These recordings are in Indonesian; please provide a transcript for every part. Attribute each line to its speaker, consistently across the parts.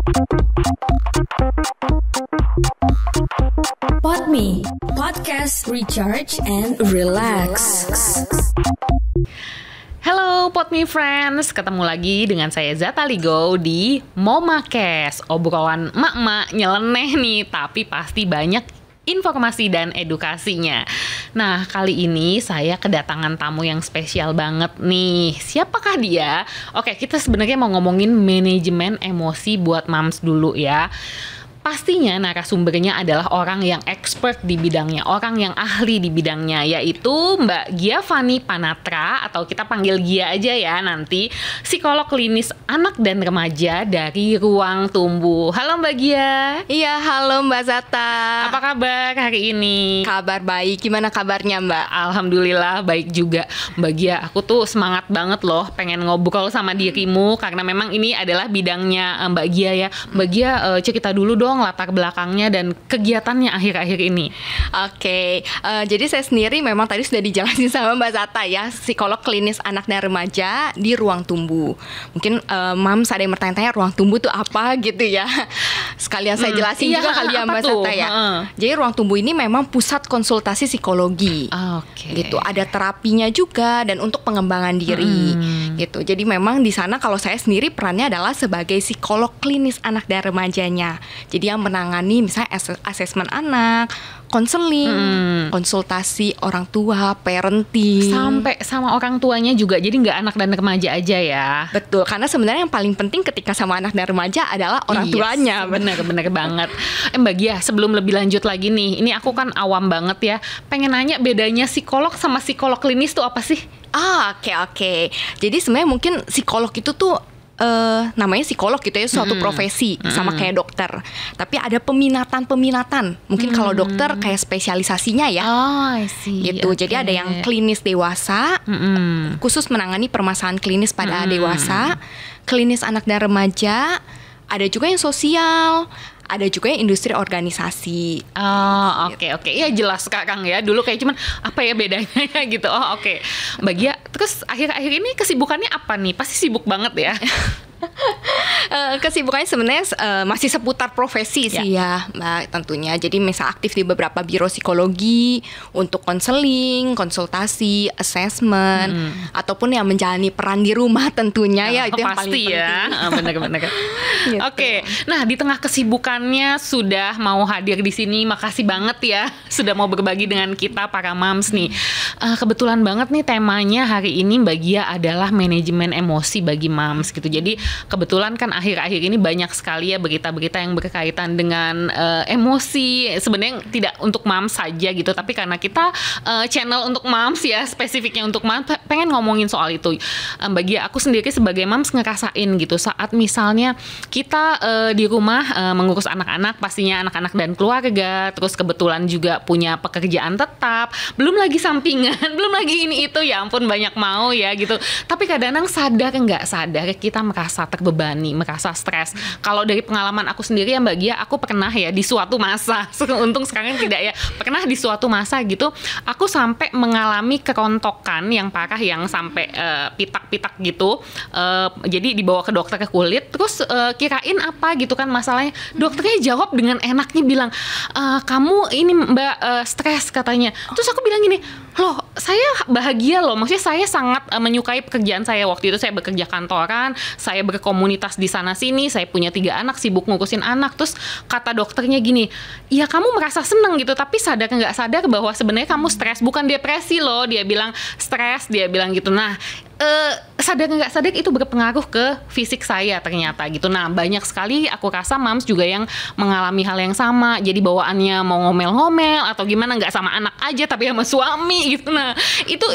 Speaker 1: Podme, podcast recharge and relax.
Speaker 2: Halo Podme friends, ketemu lagi dengan saya Zata Ligo di Momakes, obrolan emak-emak nyeleneh nih, tapi pasti banyak informasi dan edukasinya. Nah, kali ini saya kedatangan tamu yang spesial banget nih. Siapakah dia? Oke, kita sebenarnya mau ngomongin manajemen emosi buat moms dulu ya. Pastinya narasumbernya adalah orang yang expert di bidangnya, orang yang ahli di bidangnya, yaitu Mbak Gia Fani Panatra, atau kita panggil Gia aja ya nanti, psikolog klinis anak dan remaja dari Ruang Tumbuh. Halo Mbak Gia.
Speaker 3: Iya, halo Mbak Zata.
Speaker 2: Apa kabar hari ini?
Speaker 3: Kabar baik, gimana kabarnya Mbak?
Speaker 2: Alhamdulillah baik juga Mbak Gia. Aku tuh semangat banget loh pengen ngobrol sama dirimu, karena memang ini adalah bidangnya Mbak Gia ya. Mbak Gia, cerita dulu dong latar belakangnya dan kegiatannya akhir-akhir ini.
Speaker 3: Oke, jadi saya sendiri memang tadi sudah dijelasin sama Mbak Zata ya, psikolog klinis anak dan remaja di Ruang Tumbuh. Mungkin Mams ada yang bertanya-tanya Ruang Tumbuh itu apa gitu ya. Sekalian saya jelasin juga kali ya Mbak Zata ya. Jadi Ruang Tumbuh ini memang pusat konsultasi psikologi. Gitu, ada terapinya juga dan untuk pengembangan diri. Gitu. Jadi memang di sana kalau saya sendiri perannya adalah sebagai psikolog klinis anak dan remajanya. Jadi yang menangani misalnya asesmen anak, konseling, konsultasi orang tua, parenting,
Speaker 2: sampai sama orang tuanya juga. Jadi nggak anak dan remaja aja ya.
Speaker 3: Betul, karena sebenarnya yang paling penting ketika sama anak dan remaja adalah orang tuanya.
Speaker 2: Bener banget. Mbak Gia, sebelum lebih lanjut lagi nih, ini aku kan awam banget ya, pengen nanya bedanya psikolog sama psikolog klinis tuh apa sih?
Speaker 3: Oke. Jadi sebenarnya mungkin psikolog itu tuh namanya psikolog gitu ya, suatu profesi sama kayak dokter. Tapi ada peminatan. Mungkin kalau dokter kayak spesialisasinya ya. Gitu. Jadi ada yang klinis dewasa, khusus menangani permasalahan klinis pada dewasa, klinis anak dan remaja, ada juga yang sosial, ada juga yang industri organisasi.
Speaker 2: Oke. Ya jelas Kang ya. Dulu kayak cuman apa ya bedanya ya gitu. Oke. Mbak Gia, terus akhir-akhir ini kesibukannya apa nih? Pasti sibuk banget ya.
Speaker 3: Kesibukannya sebenarnya masih seputar profesi sih ya Mbak, tentunya. Jadi misal aktif di beberapa biro psikologi untuk konseling, konsultasi, assessment, ataupun yang menjalani peran di rumah tentunya ya, itu yang paling penting
Speaker 2: ya. Benar.
Speaker 3: Gitu.
Speaker 2: Oke. Nah, di tengah kesibukannya sudah mau hadir di sini. Makasih banget ya sudah mau berbagi dengan kita para moms nih. Kebetulan banget nih temanya hari ini Mbak Gia adalah manajemen emosi bagi moms gitu. Jadi kebetulan kan akhir-akhir ini banyak sekali ya berita-berita yang berkaitan dengan emosi. Sebenarnya tidak untuk moms saja gitu, tapi karena kita channel untuk moms ya, spesifiknya untuk moms, pengen ngomongin soal itu. Mbak Gia, aku sendiri sebagai moms ngerasain gitu saat misalnya kita di rumah mengurus anak-anak, pastinya anak-anak dan keluarga, terus kebetulan juga punya pekerjaan tetap, belum lagi sampingan, belum lagi ini itu, ya ampun banyak mau ya gitu. Tapi kadang-kadang sadar nggak sadar kita merasa terbebani, merasa stres. Kalau dari pengalaman aku sendiri ya Mbak Gia, aku pernah ya di suatu masa, untung sekarang tidak ya, pernah di suatu masa gitu, aku sampai mengalami kerontokan yang parah, yang sampai pitak-pitak gitu. Jadi dibawa ke dokter ke kulit, terus kirain apa gitu kan masalahnya. Dokternya jawab dengan enaknya bilang, kamu ini Mbak stres katanya. Terus aku bilang gini, loh saya bahagia loh, maksudnya saya sangat menyukai pekerjaan saya. Waktu itu saya bekerja kantoran, saya berkomunitas di sana sini, saya punya 3 anak, sibuk ngurusin anak. Terus kata dokternya gini, ya kamu merasa seneng gitu, tapi sadar nggak sadar bahwa sebenarnya kamu stres, bukan depresi loh. Dia bilang stres, dia bilang gitu. Nah, sadar nggak sadar itu berpengaruh ke fisik saya ternyata gitu. Nah, banyak sekali aku rasa moms juga yang mengalami hal yang sama. Jadi bawaannya mau ngomel-ngomel atau gimana, nggak sama anak aja tapi sama suami gitu. Nah, itu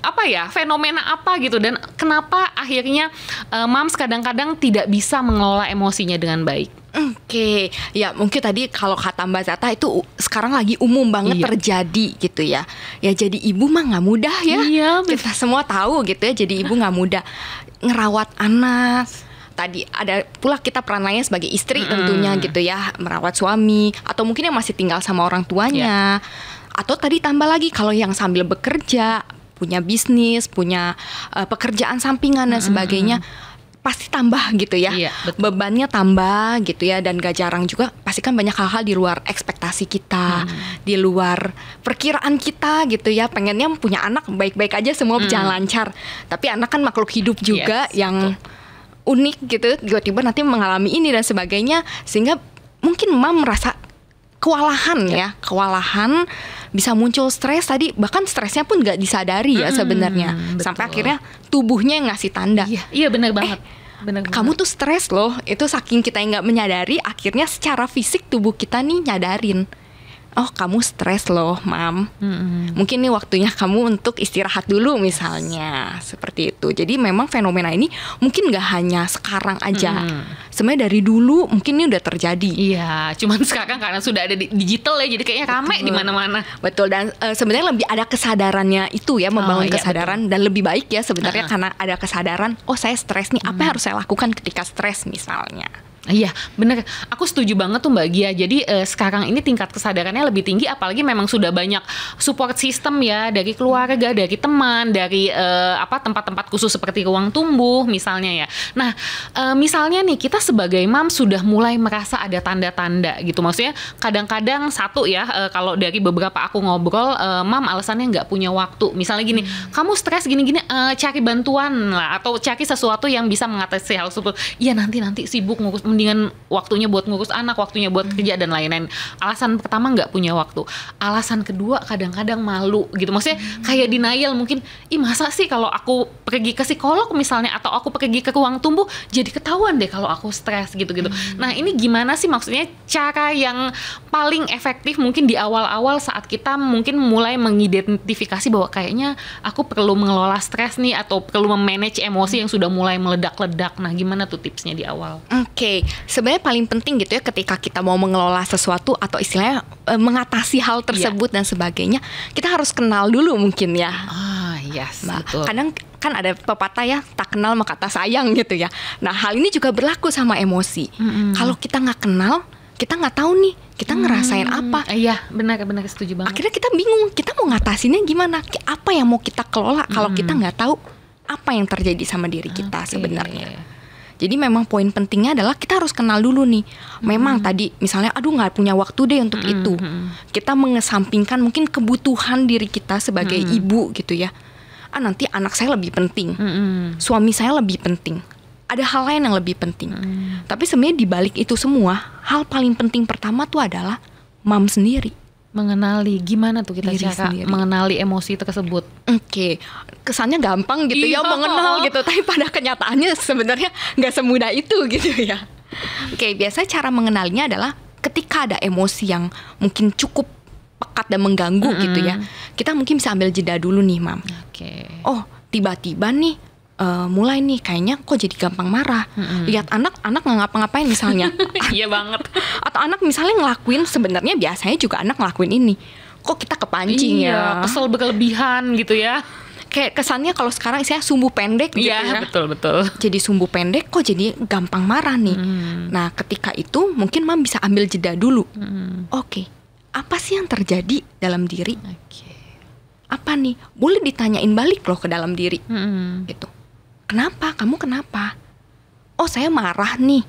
Speaker 2: apa ya, fenomena apa gitu, dan kenapa akhirnya moms kadang-kadang tidak bisa mengelola emosinya dengan baik.
Speaker 3: Oke, ya mungkin tadi kalau kata Mbak Zata itu sekarang lagi umum banget terjadi gitu ya. Ya jadi ibu mah nggak mudah ya. Kita semua tahu gitu ya, jadi ibu nggak mudah ngerawat anak. Tadi ada pula kita peran lainnya sebagai istri tentunya gitu ya, merawat suami atau mungkin yang masih tinggal sama orang tuanya. Atau tadi tambah lagi kalau yang sambil bekerja, punya bisnis, punya pekerjaan sampingan dan sebagainya. pasti tambah gitu ya.
Speaker 2: Iya, betul.
Speaker 3: Bebannya tambah gitu ya, dan gak jarang juga pasti kan banyak hal-hal di luar ekspektasi kita, di luar perkiraan kita gitu ya. Pengennya punya anak baik-baik aja, semua berjalan lancar. Tapi anak kan makhluk hidup juga yang unik gitu. Tiba-tiba nanti mengalami ini dan sebagainya, sehingga mungkin Mam merasa kewalahan ya, kewalahan, bisa muncul stres tadi, bahkan stresnya pun nggak disadari ya sebenarnya, sampai akhirnya tubuhnya yang ngasih tanda.
Speaker 2: Iya benar banget.
Speaker 3: Kamu tuh stres loh, itu saking kita yang nggak menyadari, akhirnya secara fisik tubuh kita nih nyadarin. Oh kamu stres loh Mam, mungkin nih waktunya kamu untuk istirahat dulu misalnya, seperti itu. Jadi memang fenomena ini mungkin gak hanya sekarang aja, sebenarnya dari dulu mungkin ini udah terjadi.
Speaker 2: Iya, cuman sekarang karena sudah ada di digital ya, jadi kayaknya rame di mana-mana.
Speaker 3: Betul, dan sebenarnya lebih ada kesadarannya itu ya, membangun kesadaran, dan lebih baik ya sebenarnya karena ada kesadaran. Oh saya stres nih, apa yang harus saya lakukan ketika stres misalnya.
Speaker 2: Iya bener, aku setuju banget tuh Mbak Gia. Jadi sekarang ini tingkat kesadarannya lebih tinggi, apalagi memang sudah banyak support system ya, dari keluarga, dari teman, dari tempat-tempat khusus seperti ruang tumbuh misalnya ya. Nah misalnya nih kita sebagai mam sudah mulai merasa ada tanda-tanda gitu, maksudnya kadang-kadang satu ya, kalau dari beberapa aku ngobrol, mam alasannya nggak punya waktu. Misalnya gini, kamu stres gini-gini, cari bantuan lah, atau cari sesuatu yang bisa mengatasi hal seperti, iya nanti sibuk ngurus, mendingan waktunya buat ngurus anak, waktunya buat kerja dan lain-lain. Alasan pertama nggak punya waktu. Alasan kedua kadang-kadang malu gitu. Maksudnya kayak denial mungkin, masa sih kalau aku pergi ke psikolog misalnya, atau aku pergi ke ruang tumbuh jadi ketahuan deh kalau aku stres gitu-gitu. Nah ini gimana sih maksudnya cara yang paling efektif mungkin di awal-awal saat kita mungkin mulai mengidentifikasi bahwa kayaknya aku perlu mengelola stres nih, atau perlu memanage emosi yang sudah mulai meledak-ledak. Nah gimana tuh tipsnya di awal?
Speaker 3: Oke, sebenarnya paling penting gitu ya ketika kita mau mengelola sesuatu atau istilahnya mengatasi hal tersebut dan sebagainya, kita harus kenal dulu mungkin ya.
Speaker 2: Yes,
Speaker 3: betul. Kadang kan ada pepatah ya, tak kenal maka tak sayang gitu ya. Nah hal ini juga berlaku sama emosi. Kalau kita nggak kenal, kita nggak tahu nih kita ngerasain apa.
Speaker 2: Iya benar setuju banget.
Speaker 3: Akhirnya kita bingung, kita mau ngatasinnya gimana, apa yang mau kita kelola kalau kita nggak tahu apa yang terjadi sama diri kita sebenarnya. Jadi memang poin pentingnya adalah kita harus kenal dulu nih. Memang tadi misalnya aduh nggak punya waktu deh untuk itu. Kita mengesampingkan mungkin kebutuhan diri kita sebagai ibu gitu ya. Nanti anak saya lebih penting, suami saya lebih penting, ada hal lain yang lebih penting. Tapi sebenarnya dibalik itu semua, hal paling penting pertama tuh adalah mam sendiri.
Speaker 2: Mengenali, gimana tuh kita
Speaker 3: diri
Speaker 2: cara
Speaker 3: sendiri.
Speaker 2: Mengenali emosi tersebut.
Speaker 3: Oke, kesannya gampang gitu ya mengenal gitu, tapi pada kenyataannya sebenarnya nggak semudah itu gitu ya. Oke, biasanya cara mengenalinya adalah ketika ada emosi yang mungkin cukup pekat dan mengganggu gitu ya, kita mungkin bisa ambil jeda dulu nih mam. Oh tiba-tiba nih mulai nih kayaknya kok jadi gampang marah. Lihat anak nggak ngapa-ngapain misalnya.
Speaker 2: Iya banget.
Speaker 3: Atau anak misalnya ngelakuin, sebenarnya biasanya juga anak ngelakuin ini, kok kita kepancing ya,
Speaker 2: kesel berlebihan gitu ya.
Speaker 3: Kayak kesannya kalau sekarang saya sumbu pendek gitu ya.
Speaker 2: Betul.
Speaker 3: Jadi sumbu pendek kok jadi gampang marah nih. Nah ketika itu mungkin mam bisa ambil jeda dulu. Oke, apa sih yang terjadi dalam diri? Apa nih? Boleh ditanyain balik loh ke dalam diri. Gitu. Kenapa? Kamu kenapa? Oh saya marah nih.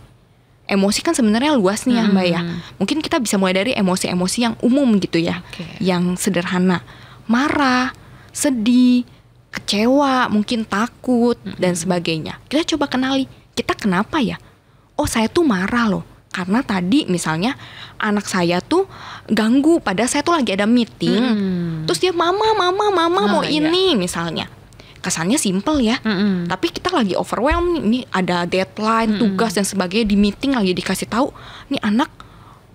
Speaker 3: Emosi kan sebenarnya luas nih ya Mbak ya. Mungkin kita bisa mulai dari emosi-emosi yang umum gitu ya, yang sederhana. Marah, sedih, kecewa, mungkin takut dan sebagainya. Kita coba kenali, kita kenapa ya? Oh saya tuh marah loh karena tadi misalnya anak saya tuh ganggu pada saya tuh lagi ada meeting. Terus dia mama mau ini misalnya. Kesannya simple ya, tapi kita lagi overwhelmed nih. Ini ada deadline, tugas dan sebagainya, di meeting lagi dikasih tahu, nih anak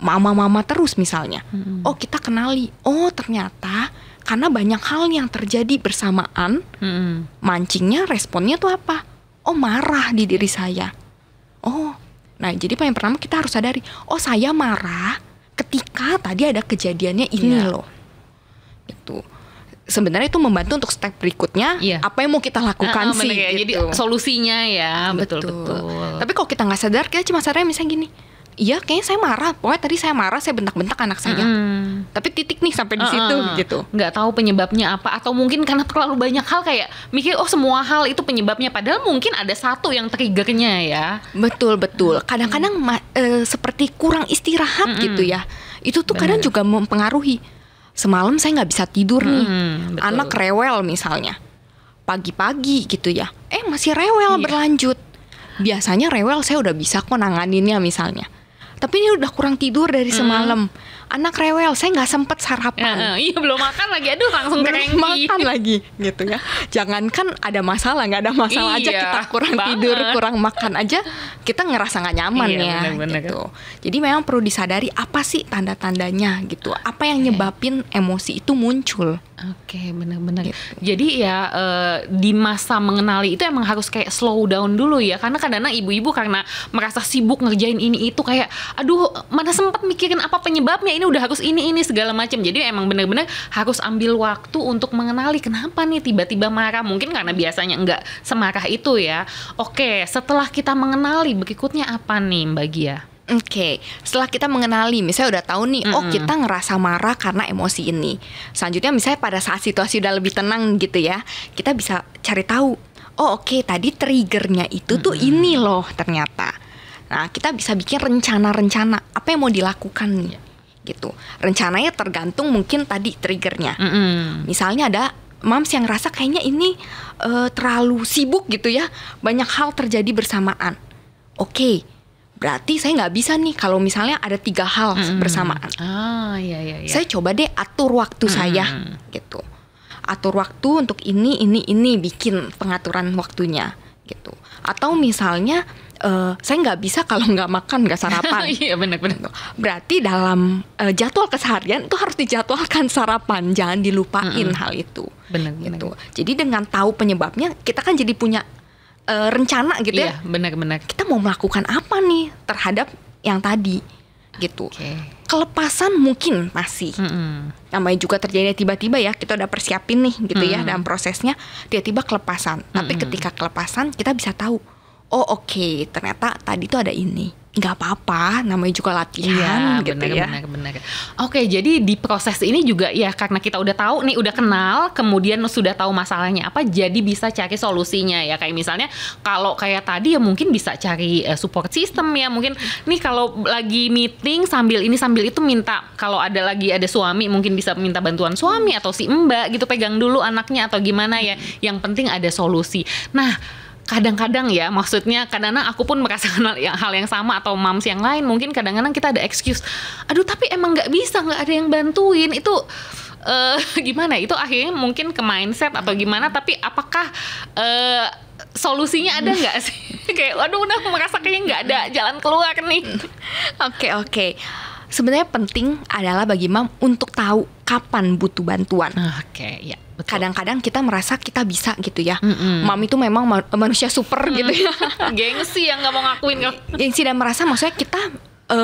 Speaker 3: mama terus misalnya. Oh kita kenali, oh ternyata karena banyak hal yang terjadi bersamaan, mancingnya responnya tuh apa? Oh marah di diri saya. Oh, nah jadi yang pertama kita harus sadari, oh saya marah ketika tadi ada kejadiannya ini loh. Itu sebenarnya itu membantu untuk step berikutnya, apa yang mau kita lakukan sih
Speaker 2: ya.
Speaker 3: gitu.
Speaker 2: Jadi solusinya ya, betul.
Speaker 3: Tapi kalau kita nggak sadar, kita cuma sadar misalnya gini, iya kayaknya saya marah, pokoknya tadi saya marah, saya bentak-bentak anak saya. Tapi titik nih sampai di situ gitu.
Speaker 2: Nggak tahu penyebabnya apa, atau mungkin karena terlalu banyak hal kayak mikir semua hal itu penyebabnya, padahal mungkin ada satu yang triggernya ya.
Speaker 3: Betul. Kadang-kadang seperti kurang istirahat gitu ya. Itu tuh kadang juga mempengaruhi. Semalam saya nggak bisa tidur nih. Anak rewel misalnya. Pagi-pagi gitu ya. Masih rewel berlanjut. Biasanya rewel saya udah bisa kok nanganinnya misalnya. Tapi ini udah kurang tidur dari semalam. Anak rewel, saya nggak sempet sarapan.
Speaker 2: Iya, belum makan lagi, aduh langsung cranky.
Speaker 3: Makan lagi gitu ya. Jangankan ada masalah, nggak ada masalah aja kita kurang tidur, kurang makan aja, kita ngerasa nggak nyaman
Speaker 2: bener.
Speaker 3: gitu. Jadi memang perlu disadari apa sih tanda-tandanya gitu. Apa yang nyebabin emosi itu muncul.
Speaker 2: Oke, benar-benar. Gitu. Jadi ya di masa mengenali itu emang harus kayak slow down dulu ya. Karena kadang-kadang ibu-ibu karena merasa sibuk ngerjain ini itu kayak, aduh mana sempat mikirin apa penyebabnya, ini udah harus ini segala macam. Jadi emang benar-benar harus ambil waktu untuk mengenali kenapa nih tiba-tiba marah. Mungkin karena biasanya enggak semarah itu ya. Oke, setelah kita mengenali berikutnya apa nih Mbak Gia?
Speaker 3: Oke, setelah kita mengenali, misalnya udah tahu nih, kita ngerasa marah karena emosi ini. Selanjutnya misalnya pada saat situasi udah lebih tenang gitu ya, kita bisa cari tahu. Oke, tadi triggernya itu tuh ini loh ternyata. Nah, kita bisa bikin rencana-rencana apa yang mau dilakukan nih, gitu. Rencananya tergantung mungkin tadi triggernya. Misalnya ada moms yang ngerasa kayaknya ini terlalu sibuk gitu ya, banyak hal terjadi bersamaan. Oke. Berarti saya nggak bisa nih kalau misalnya ada 3 hal bersamaan.
Speaker 2: Iya.
Speaker 3: Saya coba deh atur waktu saya gitu. Atur waktu untuk ini, bikin pengaturan waktunya gitu. Atau misalnya saya nggak bisa kalau nggak makan, nggak sarapan.
Speaker 2: Iya benar.
Speaker 3: Berarti dalam jadwal keseharian itu harus dijadwalkan sarapan, jangan dilupain hal itu.
Speaker 2: Benar.
Speaker 3: Gitu. Jadi dengan tahu penyebabnya, kita kan jadi punya rencana gitu ya.
Speaker 2: Iya, benar.
Speaker 3: Kita mau melakukan apa nih terhadap yang tadi gitu. Kelepasan mungkin masih. Namanya juga terjadi tiba-tiba ya, kita udah persiapin nih gitu ya dalam prosesnya, tiba-tiba kelepasan. Tapi ketika kelepasan kita bisa tahu, oke, ternyata tadi tuh ada ini. Nggak apa-apa, namanya juga latihan gitu ya.
Speaker 2: Benar. Oke, jadi di proses ini juga ya karena kita udah tahu nih, udah kenal, kemudian sudah tahu masalahnya apa, jadi bisa cari solusinya ya. Kayak misalnya kalau kayak tadi ya mungkin bisa cari support system ya. Mungkin nih kalau lagi meeting sambil itu minta, kalau ada suami mungkin bisa minta bantuan suami atau si mbak gitu, pegang dulu anaknya atau gimana ya. Yang penting ada solusi. Nah, kadang-kadang ya, maksudnya kadang-kadang aku pun merasakan hal yang sama atau moms yang lain, mungkin kadang-kadang kita ada excuse, aduh tapi emang nggak bisa, nggak ada yang bantuin, itu gimana? Itu akhirnya mungkin ke mindset atau gimana, tapi apakah solusinya ada nggak sih? Kayak waduh udah merasa kayaknya nggak ada jalan keluar nih.
Speaker 3: Oke. Sebenarnya penting adalah bagi mam untuk tahu kapan butuh bantuan.
Speaker 2: Oke, ya. Betul.
Speaker 3: Kadang-kadang kita merasa kita bisa gitu ya. Mam itu memang manusia super gitu ya.
Speaker 2: Gengsi yang nggak mau ngakuin.
Speaker 3: Gengsi dan merasa maksudnya kita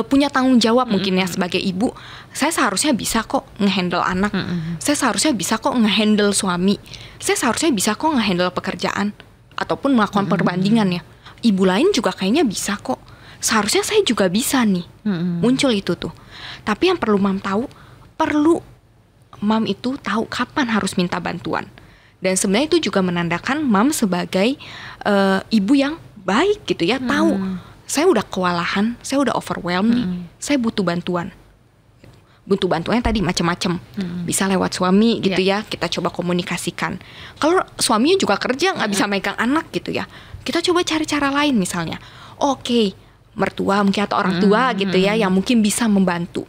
Speaker 3: punya tanggung jawab mungkin ya sebagai ibu. Saya seharusnya bisa kok ngehandle anak. Saya seharusnya bisa kok ngehandle suami. Saya seharusnya bisa kok ngehandle pekerjaan ataupun melakukan perbandingan ya. Ibu lain juga kayaknya bisa kok. Seharusnya saya juga bisa nih. Muncul itu tuh. Tapi yang perlu mam tahu, mam itu tahu kapan harus minta bantuan. Dan sebenarnya itu juga menandakan mam sebagai ibu yang baik gitu ya. Tahu, saya udah kewalahan, saya udah overwhelmed nih, saya butuh bantuan. Butuh bantuannya tadi macam-macam. Bisa lewat suami gitu ya, kita coba komunikasikan. Kalau suaminya juga kerja, nggak bisa megang anak gitu ya, kita coba cari cara lain misalnya. Oke, mertua mungkin atau orang tua gitu ya yang mungkin bisa membantu.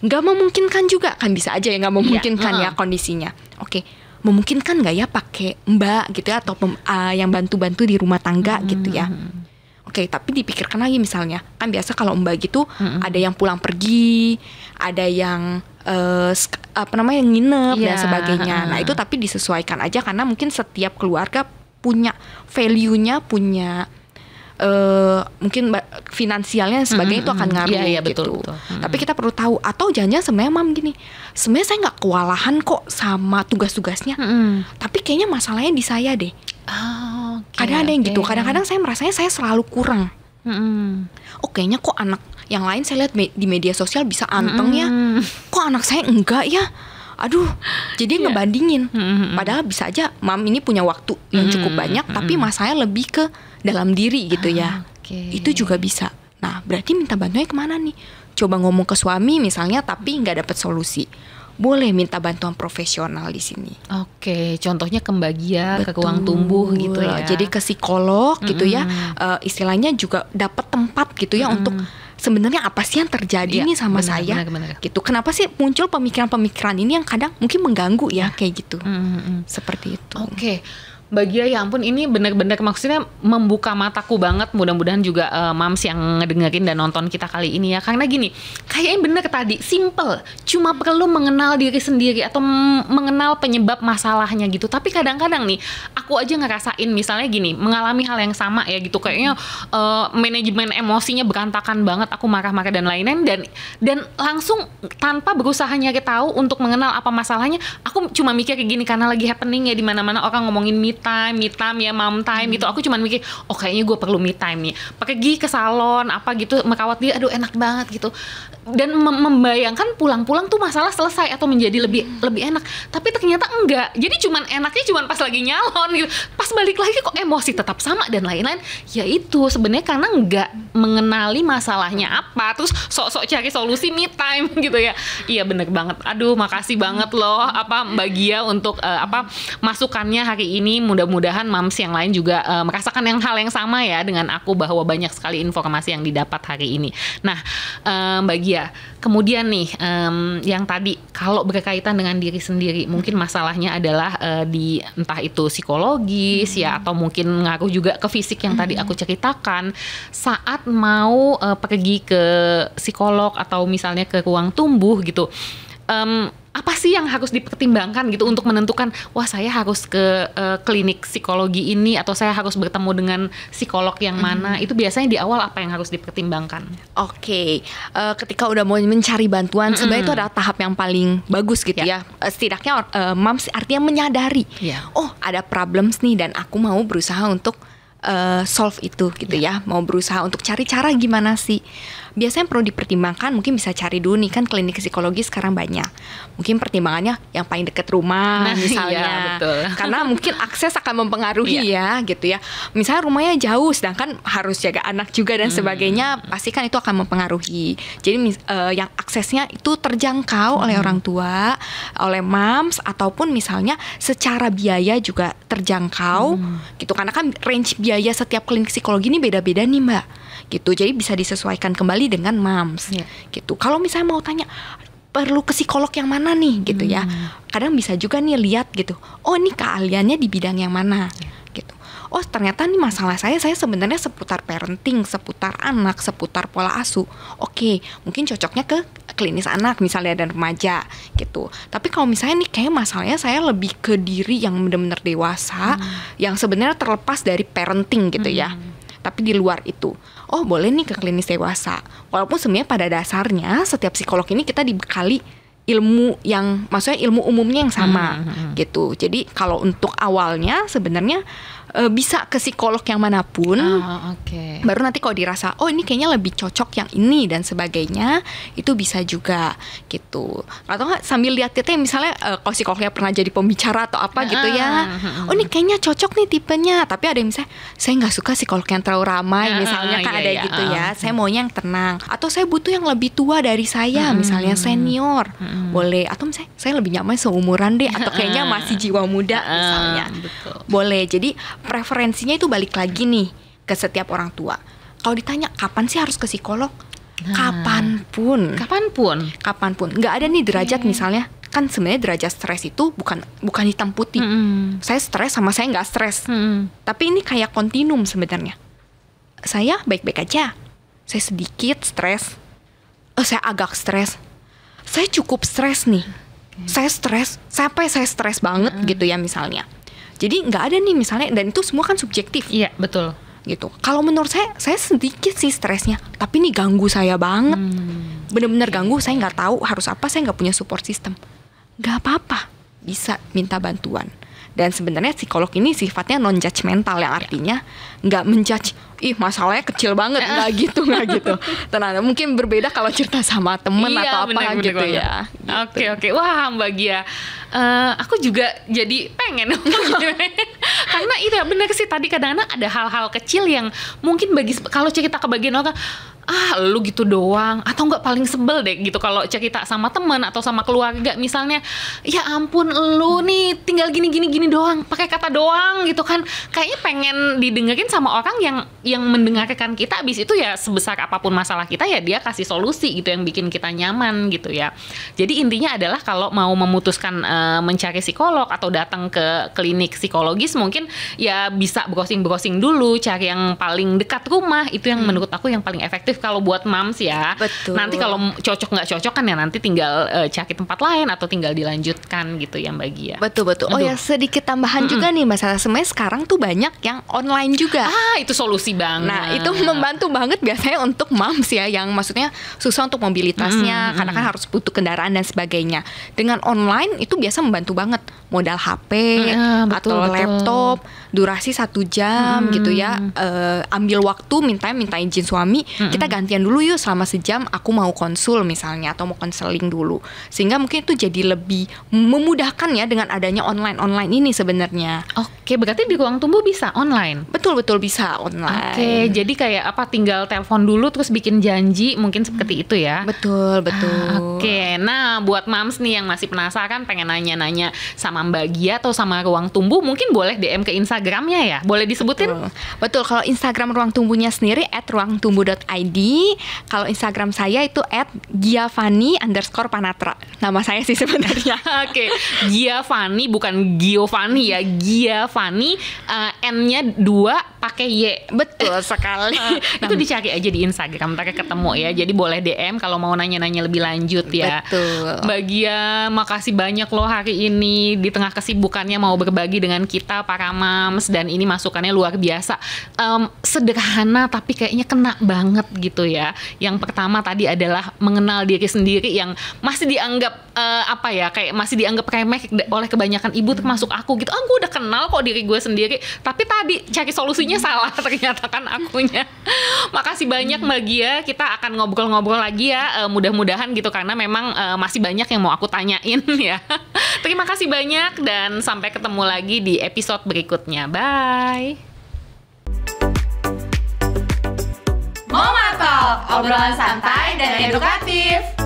Speaker 3: Nggak memungkinkan juga kan, bisa aja ya nggak memungkinkan ya kondisinya. Oke, memungkinkan nggak ya pakai mbak gitu ya, atau yang bantu-bantu di rumah tangga gitu ya. Oke, tapi dipikirkan lagi misalnya, kan biasa kalau mbak gitu ada yang pulang pergi, ada yang nginep dan sebagainya. Nah itu tapi disesuaikan aja karena mungkin setiap keluarga punya value-nya, punya mungkin finansialnya dan sebagainya itu akan ngaruh gitu. Betul. Tapi kita perlu tahu, atau jangan sebenarnya mam gini, sebenarnya saya nggak kewalahan kok sama tugas-tugasnya, tapi kayaknya masalahnya di saya deh. Kadang ada yang gitu. Kadang-kadang saya merasanya saya selalu kurang Oh kayaknya kok anak yang lain saya lihat di media sosial bisa anteng ya, kok anak saya enggak ya. Aduh, jadi ngebandingin. Padahal bisa aja mam ini punya waktu yang cukup banyak, tapi masalahnya lebih ke dalam diri gitu ya. Itu juga bisa. Nah berarti minta bantuannya kemana nih? Coba ngomong ke suami misalnya, tapi nggak dapat solusi. Boleh minta bantuan profesional di sini.
Speaker 2: Oke, contohnya ke Mbak Gia, ke ruang tumbuh gitu ya.
Speaker 3: Jadi ke psikolog gitu ya. Istilahnya juga dapat tempat gitu ya untuk sebenarnya apa sih yang terjadi nih sama saya.
Speaker 2: Benar.
Speaker 3: Gitu. Kenapa sih muncul pemikiran-pemikiran ini yang kadang mungkin mengganggu ya kayak gitu. Seperti itu.
Speaker 2: Oke. Mbak Gia, ya ampun, ini benar-benar maksudnya membuka mataku banget. Mudah-mudahan juga mams yang ngedengerin dan nonton kita kali ini ya. Karena gini, kayaknya bener tadi, simple. Cuma perlu mengenal diri sendiri atau mengenal penyebab masalahnya gitu. Tapi kadang-kadang nih, aku aja ngerasain misalnya gini, mengalami hal yang sama ya gitu. Kayaknya manajemen emosinya berantakan banget. Aku marah-marah dan lain-lain. Dan langsung tanpa berusaha nyari tahu untuk mengenal apa masalahnya, aku cuma mikir kayak gini, karena lagi happening ya di mana-mana orang ngomongin me time ya, mom time gitu. Aku cuma mikir, oh kayaknya gue perlu me time nih. Pergi ke salon apa gitu, merawat dia, aduh enak banget gitu. Dan membayangkan pulang-pulang tuh masalah selesai atau menjadi lebih enak. Tapi ternyata enggak. Jadi enaknya cuman pas lagi nyalon gitu. Pas balik lagi kok emosi tetap sama dan lain-lain. Ya itu sebenarnya karena enggak mengenali masalahnya apa, terus sok-sok cari solusi me time gitu ya. Iya bener banget. Aduh makasih banget loh Mbak Gia untuk masukannya hari ini. Mudah-mudahan mams yang lain juga merasakan hal yang sama ya dengan aku, bahwa banyak sekali informasi yang didapat hari ini. Nah Mbak Gia, kemudian nih yang tadi kalau berkaitan dengan diri sendiri, mungkin masalahnya adalah di entah itu psikologis ya, atau mungkin ngaruh juga ke fisik yang tadi aku ceritakan. Saat mau pergi ke psikolog atau misalnya ke ruang tumbuh gitu, apa sih yang harus dipertimbangkan gitu untuk menentukan, wah saya harus ke klinik psikologi ini atau saya harus bertemu dengan psikolog yang mana? Itu biasanya di awal apa yang harus dipertimbangkan?
Speaker 3: Oke, ketika udah mau mencari bantuan, sebenarnya itu adalah tahap yang paling bagus gitu ya. Setidaknya mams artinya menyadari, oh ada problems nih dan aku mau berusaha untuk solve itu gitu ya. Mau berusaha untuk cari cara gimana sih. Biasanya perlu dipertimbangkan, mungkin bisa cari dulu nih, kan klinik psikologi sekarang banyak. Mungkin pertimbangannya yang paling dekat rumah misalnya.
Speaker 2: Iya, betul.
Speaker 3: Karena mungkin akses akan mempengaruhi ya gitu ya. Misalnya rumahnya jauh sedangkan harus jaga anak juga dan sebagainya, pasti kan itu akan mempengaruhi. Jadi yang aksesnya itu terjangkau oleh orang tua, oleh mams, ataupun misalnya secara biaya juga terjangkau gitu. Karena kan range biaya setiap klinik psikologi ini beda-beda nih Mbak gitu. Jadi bisa disesuaikan kembali dengan mams gitu. Kalau misalnya mau tanya perlu ke psikolog yang mana nih gitu ya, kadang bisa juga nih lihat gitu, oh ini keahliannya di bidang yang mana gitu. Oh ternyata nih masalah saya sebenarnya seputar parenting, seputar anak, seputar pola asuh. Oke, mungkin cocoknya ke klinis anak misalnya dan remaja gitu. Tapi kalau misalnya nih kayak masalahnya saya lebih ke diri yang benar-benar dewasa, yang sebenarnya terlepas dari parenting gitu ya. Tapi di luar itu, oh boleh nih ke klinis dewasa. Walaupun sebenarnya pada dasarnya setiap psikolog ini kita dibekali ilmu yang, maksudnya ilmu umumnya yang sama gitu. Jadi kalau untuk awalnya sebenarnya bisa ke psikolog yang manapun. Baru nanti kalau dirasa, oh ini kayaknya lebih cocok yang ini dan sebagainya, itu bisa juga gitu. Atau nggak sambil lihat kita misalnya kalau psikolognya pernah jadi pembicara atau apa gitu ya. Oh ini kayaknya cocok nih tipenya. Tapi ada yang misalnya, saya nggak suka psikolog yang terlalu ramai misalnya, kan ada gitu ya. Saya maunya yang tenang. Atau saya butuh yang lebih tua dari saya, misalnya senior. Boleh. Atau misalnya saya lebih nyaman seumuran deh, atau kayaknya masih jiwa muda misalnya. Boleh. Jadi preferensinya itu balik lagi nih ke setiap orang tua. Kalau ditanya kapan sih harus ke psikolog? Kapanpun. Nggak ada nih derajat misalnya. Kan sebenarnya derajat stres itu bukan hitam putih. Saya stres sama saya nggak stres. Tapi ini kayak kontinum sebenarnya. Saya baik-baik aja. Saya sedikit stres. Saya agak stres. Saya cukup stres nih. Saya stres sampai saya stres banget gitu ya misalnya. Jadi nggak ada nih misalnya, dan itu semua kan subjektif.
Speaker 2: Iya betul.
Speaker 3: Gitu. Kalau menurut saya sedikit sih stresnya, tapi ini ganggu saya banget. Bener-bener ganggu. Saya nggak tahu harus apa. Saya nggak punya support system. Nggak apa-apa, bisa minta bantuan. Dan sebenarnya psikolog ini sifatnya non-judgmental, yang artinya nggak menjudge, ih masalahnya kecil banget, nggak gitu. Tenang, mungkin berbeda kalau cerita sama temen atau apa gitu ya.
Speaker 2: Oke. Wah Mbak Gia, aku juga jadi pengen karena itu ya benar sih, tadi kadang-kadang ada hal-hal kecil yang mungkin kalau cerita ke bagian orang, lu gitu doang, atau enggak paling sebel deh gitu kalau cerita sama teman atau sama keluarga misalnya, ya ampun lu nih tinggal gini doang, pakai kata doang gitu kan, kayaknya pengen didengerin sama orang yang mendengarkan kita, abis itu ya sebesar apapun masalah kita ya dia kasih solusi gitu yang bikin kita nyaman gitu ya. Jadi intinya adalah kalau mau memutuskan mencari psikolog atau datang ke klinik psikologis, mungkin ya bisa browsing dulu, cari yang paling dekat rumah, itu yang menurut aku yang paling efektif kalau buat moms ya.
Speaker 3: Betul.
Speaker 2: Nanti kalau cocok nggak cocok kan ya nanti tinggal cari tempat lain atau tinggal dilanjutkan gitu ya Mbak Gia.
Speaker 3: Betul. Oh ya, sedikit tambahan juga nih Mbak Sarah, sebenarnya sekarang tuh banyak yang online juga.
Speaker 2: Itu solusi banget.
Speaker 3: Nah itu membantu banget biasanya untuk moms ya, yang maksudnya susah untuk mobilitasnya karena kan harus butuh kendaraan dan sebagainya. Dengan online itu biasa membantu banget, modal HP atau laptop, durasi 1 jam gitu ya. Ambil waktu, minta izin suami, kita gantian dulu yuk selama sejam, aku mau konsul misalnya atau mau konseling dulu, sehingga mungkin itu jadi lebih memudahkan ya dengan adanya online ini sebenarnya.
Speaker 2: Oke, berarti di Ruang Tumbuh bisa online?
Speaker 3: Betul bisa online.
Speaker 2: Oke, jadi kayak apa, tinggal telepon dulu terus bikin janji, mungkin seperti itu ya?
Speaker 3: Betul.
Speaker 2: Oke, nah buat moms nih yang masih penasaran pengen nanya-nanya sama Mbak Gia atau sama Ruang Tumbuh, mungkin boleh DM ke Instagramnya ya? Boleh disebutin?
Speaker 3: Betul, kalau Instagram Ruang Tumbuhnya sendiri @ruangtumbuh.id. Kalau Instagram saya itu @giavani_panatra. Nama saya sih sebenarnya.
Speaker 2: Oke, Giavani bukan Giovanni ya, Giavani, N-nya 2 pakai Y.
Speaker 3: Betul sekali.
Speaker 2: Itu dicari aja di Instagram, ntar ketemu ya. Jadi boleh DM kalau mau nanya-nanya lebih lanjut ya.
Speaker 3: Betul.
Speaker 2: Mbak Gia, makasih banyak loh hari ini di tengah kesibukannya mau berbagi dengan kita para moms, dan ini masukannya luar biasa. Sederhana tapi kayaknya kena banget gitu ya. Yang pertama tadi adalah mengenal diri sendiri yang masih dianggap kayak masih dianggap remeh oleh kebanyakan ibu, termasuk aku gitu. Gue udah kenal kok diri gue sendiri, tapi tadi cari solusinya salah ternyata kan akunya. Makasih banyak Mbak Gia, kita akan ngobrol-ngobrol lagi ya, mudah-mudahan gitu, karena memang masih banyak yang mau aku tanyain ya. Terima kasih banyak dan sampai ketemu lagi di episode berikutnya. Bye.
Speaker 4: Mama Talk, obrolan santai dan edukatif.